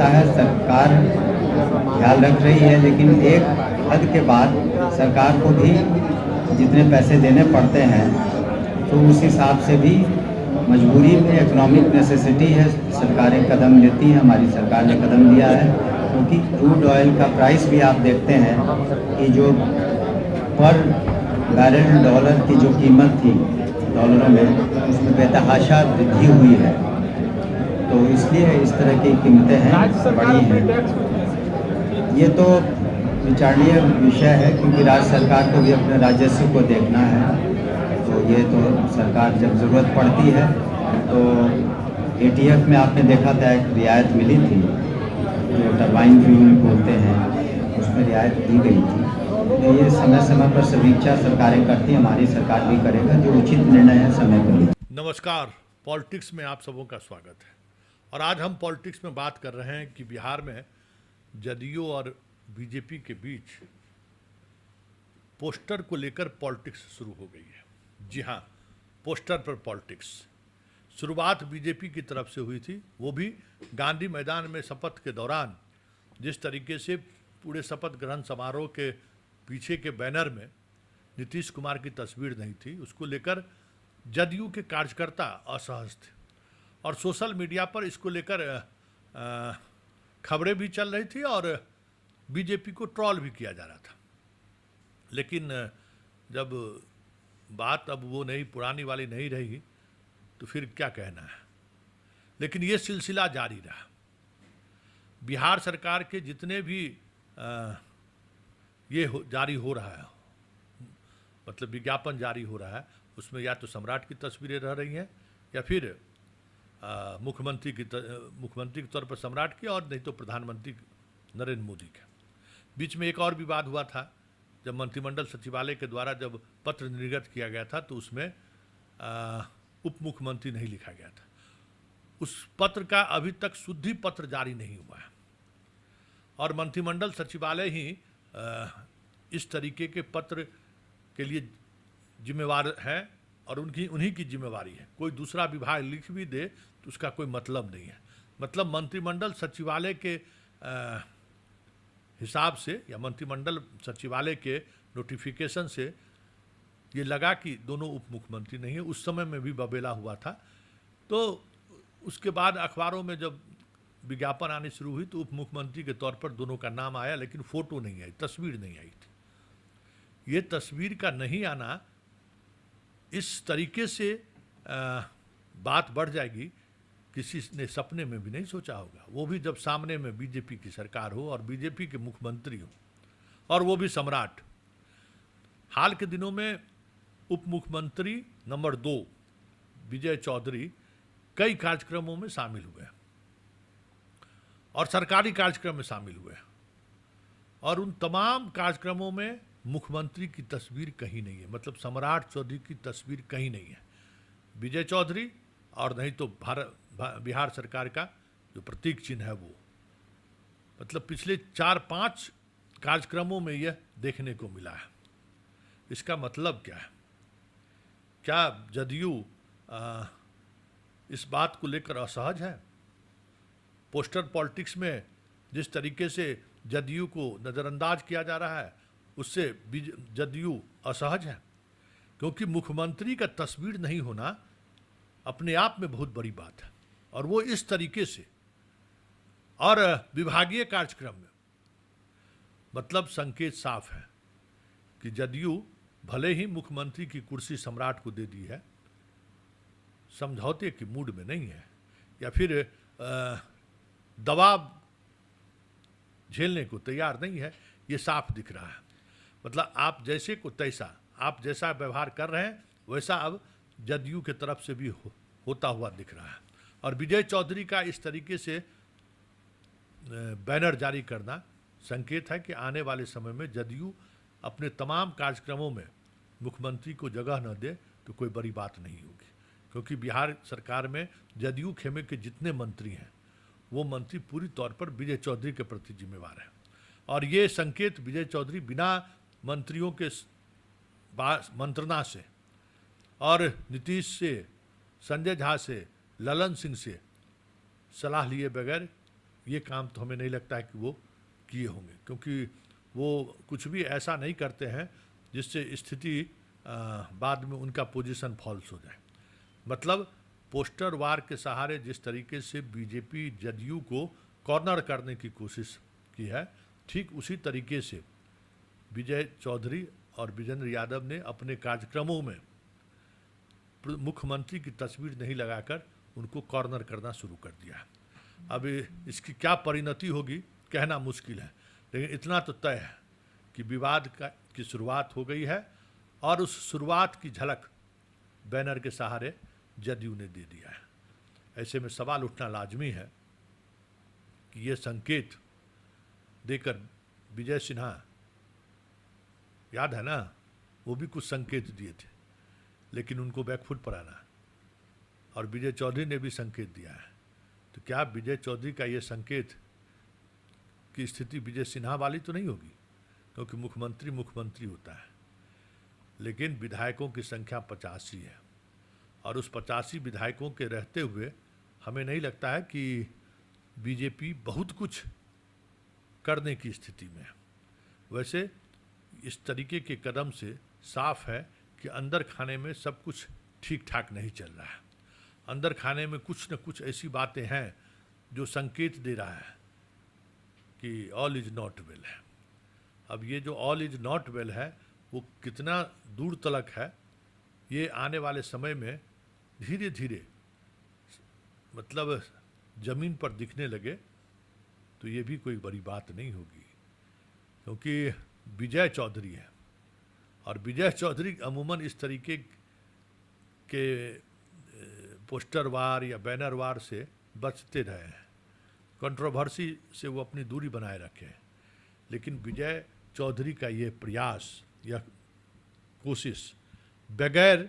आता है सरकार ख्याल रख रही है, लेकिन एक हद के बाद सरकार को भी जितने पैसे देने पड़ते हैं तो उस हिसाब से भी मजबूरी में इकोनॉमिक नेसेसिटी है, सरकारें कदम लेती हैं। हमारी सरकार ने कदम लिया है क्योंकि क्रूड ऑयल का प्राइस भी आप देखते हैं कि जो पर बैरल डॉलर की जो कीमत थी डॉलरों में, उसमें बेतहाशा वृद्धि हुई है। तो इसलिए इस तरह की कीमतें हैं, बढ़ी हैं। ये तो विचारणीय विषय है क्योंकि राज्य सरकार को भी अपने राजस्व को देखना है। तो ये तो सरकार जब ज़रूरत पड़ती है तो एटीएफ में आपने देखा था एक रियायत मिली थी, जो टरबाइन फ्यूल बोलते हैं, उसमें रियायत दी गई थी। तो ये समय समय पर समीक्षा सरकारें करती हैं, हमारी सरकार भी करेगा, जो उचित निर्णय है समय पर। नमस्कार, पॉलिटिक्स में आप सबों का स्वागत है। और आज हम पॉलिटिक्स में बात कर रहे हैं कि बिहार में जदयू और बीजेपी के बीच पोस्टर को लेकर पॉलिटिक्स शुरू हो गई है। जी हाँ, पोस्टर पर पॉलिटिक्स। शुरुआत बीजेपी की तरफ से हुई थी, वो भी गांधी मैदान में शपथ के दौरान। जिस तरीके से पूरे शपथ ग्रहण समारोह के पीछे के बैनर में नीतीश कुमार की तस्वीर नहीं थी, उसको लेकर जदयू के कार्यकर्ता असहज थे और सोशल मीडिया पर इसको लेकर खबरें भी चल रही थी और बीजेपी को ट्रोल भी किया जा रहा था। लेकिन जब बात अब वो नहीं, पुरानी वाली नहीं रही, तो फिर क्या कहना है। लेकिन ये सिलसिला जारी रहा। बिहार सरकार के जितने भी जारी हो रहा है, मतलब विज्ञापन जारी हो रहा है, उसमें या तो सम्राट की तस्वीरें रह रही हैं या फिर मुख्यमंत्री के तौर पर सम्राट की, और नहीं तो प्रधानमंत्री नरेंद्र मोदी के। बीच में एक और विवाद हुआ था जब मंत्रिमंडल सचिवालय के द्वारा जब पत्र निर्गत किया गया था, तो उसमें उप मुख्यमंत्री नहीं लिखा गया था। उस पत्र का अभी तक शुद्धि पत्र जारी नहीं हुआ है और मंत्रिमंडल सचिवालय ही इस तरीके के पत्र के लिए जिम्मेवार है और उन्हीं की जिम्मेवारी है। कोई दूसरा विभाग लिख भी दे तो उसका कोई मतलब नहीं है। मतलब मंत्रिमंडल सचिवालय के हिसाब से या मंत्रिमंडल सचिवालय के नोटिफिकेशन से ये लगा कि दोनों उप मुख्यमंत्री नहीं है। उस समय में भी बबेला हुआ था। तो उसके बाद अखबारों में जब विज्ञापन आनी शुरू हुई तो उप मुख्यमंत्री के तौर पर दोनों का नाम आया, लेकिन फोटो नहीं आई, तस्वीर नहीं आई थी। ये तस्वीर का नहीं आना, इस तरीके से बात बढ़ जाएगी, किसी ने सपने में भी नहीं सोचा होगा। वो भी जब सामने में बीजेपी की सरकार हो और बीजेपी के मुख्यमंत्री हो, और वो भी सम्राट। हाल के दिनों में उप मुख्यमंत्री नंबर 2 विजय चौधरी कई कार्यक्रमों में शामिल हुए और सरकारी कार्यक्रम में शामिल हुए, और उन तमाम कार्यक्रमों में मुख्यमंत्री की तस्वीर कहीं नहीं है। मतलब सम्राट चौधरी की तस्वीर कहीं नहीं है। विजय चौधरी और नहीं तो बिहार सरकार का जो प्रतीक चिन्ह है वो। मतलब पिछले 4-5 कार्यक्रमों में यह देखने को मिला है। इसका मतलब क्या है? क्या जदयू इस बात को लेकर असहज है? पोस्टर पॉलिटिक्स में जिस तरीके से जदयू को नज़रअंदाज किया जा रहा है, उससे जदयू असहज है, क्योंकि मुख्यमंत्री का तस्वीर नहीं होना अपने आप में बहुत बड़ी बात है, और वो इस तरीके से। और विभागीय कार्यक्रम में मतलब संकेत साफ है कि जदयू भले ही मुख्यमंत्री की कुर्सी सम्राट को दे दी है, समझौते की मूड में नहीं है या फिर दबाव झेलने को तैयार नहीं है। ये साफ दिख रहा है। मतलब आप जैसे को तैसा, आप जैसा व्यवहार कर रहे हैं वैसा अब जदयू के तरफ से भी होता हुआ दिख रहा है। और विजय चौधरी का इस तरीके से बैनर जारी करना संकेत है कि आने वाले समय में जदयू अपने तमाम कार्यक्रमों में मुख्यमंत्री को जगह न दे तो कोई बड़ी बात नहीं होगी, क्योंकि बिहार सरकार में जदयू खेमे के जितने मंत्री हैं वो मंत्री पूरी तौर पर विजय चौधरी के प्रति जिम्मेवार हैं। और ये संकेत विजय चौधरी बिना मंत्रियों के मंत्रणा से और नीतीश से, संजय झा से, ललन सिंह से सलाह लिए बगैर ये काम तो हमें नहीं लगता है कि वो किए होंगे, क्योंकि वो कुछ भी ऐसा नहीं करते हैं जिससे स्थिति बाद में उनका पोजीशन फॉल्स हो जाए। मतलब पोस्टर वार के सहारे जिस तरीके से बीजेपी जदयू को कॉर्नर करने की कोशिश की है, ठीक उसी तरीके से विजय चौधरी और विजेंद्र यादव ने अपने कार्यक्रमों में मुख्यमंत्री की तस्वीर नहीं लगाकर उनको कॉर्नर करना शुरू कर दिया है। अब इसकी क्या परिणति होगी कहना मुश्किल है, लेकिन इतना तो तय है कि विवाद की शुरुआत हो गई है और उस शुरुआत की झलक बैनर के सहारे जदयू ने दे दिया है। ऐसे में सवाल उठना लाजमी है कि ये संकेत देकर विजय सिन्हा, याद है ना, वो भी कुछ संकेत दिए थे लेकिन उनको बैकफुट पर आना, और विजय चौधरी ने भी संकेत दिया है। तो क्या विजय चौधरी का ये संकेत की स्थिति विजय सिन्हा वाली तो नहीं होगी, क्योंकि मुख्यमंत्री होता है, लेकिन विधायकों की संख्या 85 है और उस 85 विधायकों के रहते हुए हमें नहीं लगता है कि बीजेपी बहुत कुछ करने की स्थिति में है। वैसे इस तरीके के कदम से साफ है कि अंदर खाने में सब कुछ ठीक ठाक नहीं चल रहा है। अंदर खाने में कुछ न कुछ ऐसी बातें हैं जो संकेत दे रहा है कि ऑल इज नॉट वेल है। अब ये जो ऑल इज नॉट वेल है वो कितना दूर तलक है, ये आने वाले समय में धीरे धीरे मतलब जमीन पर दिखने लगे तो ये भी कोई बड़ी बात नहीं होगी, क्योंकि विजय चौधरी है और विजय चौधरी अमूमन इस तरीके के पोस्टर वार या बैनर वार से बचते रहे हैं, कंट्रोवर्सी से वो अपनी दूरी बनाए रखे हैं। लेकिन विजय चौधरी का ये प्रयास या कोशिश बगैर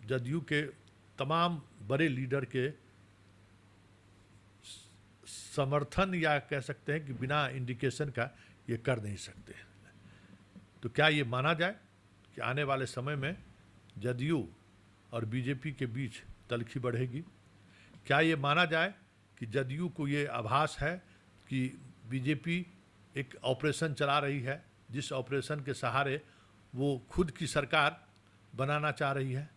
जदयू के तमाम बड़े लीडर के समर्थन या कह सकते हैं कि बिना इंडिकेशन का ये कर नहीं सकते। तो क्या ये माना जाए कि आने वाले समय में जदयू और बीजेपी के बीच तलखी बढ़ेगी? क्या ये माना जाए कि जदयू को ये आभास है कि बीजेपी एक ऑपरेशन चला रही है, जिस ऑपरेशन के सहारे वो खुद की सरकार बनाना चाह रही है?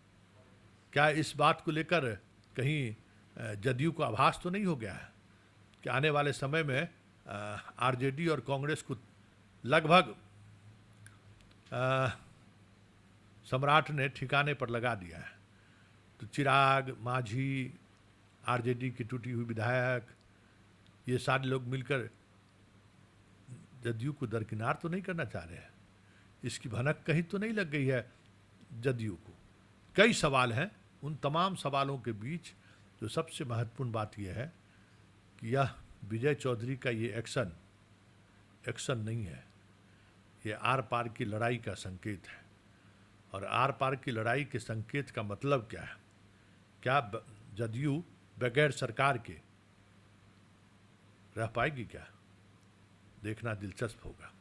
क्या इस बात को लेकर कहीं जदयू को आभास तो नहीं हो गया है कि आने वाले समय में आरजेडी और कांग्रेस को लगभग सम्राट ने ठिकाने पर लगा दिया है? तो चिराग, मांझी, आरजेडी की टूटी हुई विधायक, ये सारे लोग मिलकर जदयू को दरकिनार तो नहीं करना चाह रहे हैं? इसकी भनक कहीं तो नहीं लग गई है जदयू को? कई सवाल हैं। उन तमाम सवालों के बीच जो सबसे महत्वपूर्ण बात यह है कि यह विजय चौधरी का ये एक्शन नहीं है, ये आर पार की लड़ाई का संकेत है। और आर पार की लड़ाई के संकेत का मतलब क्या है? क्या जदयू बगैर सरकार के रह पाएगी क्या? देखना दिलचस्प होगा।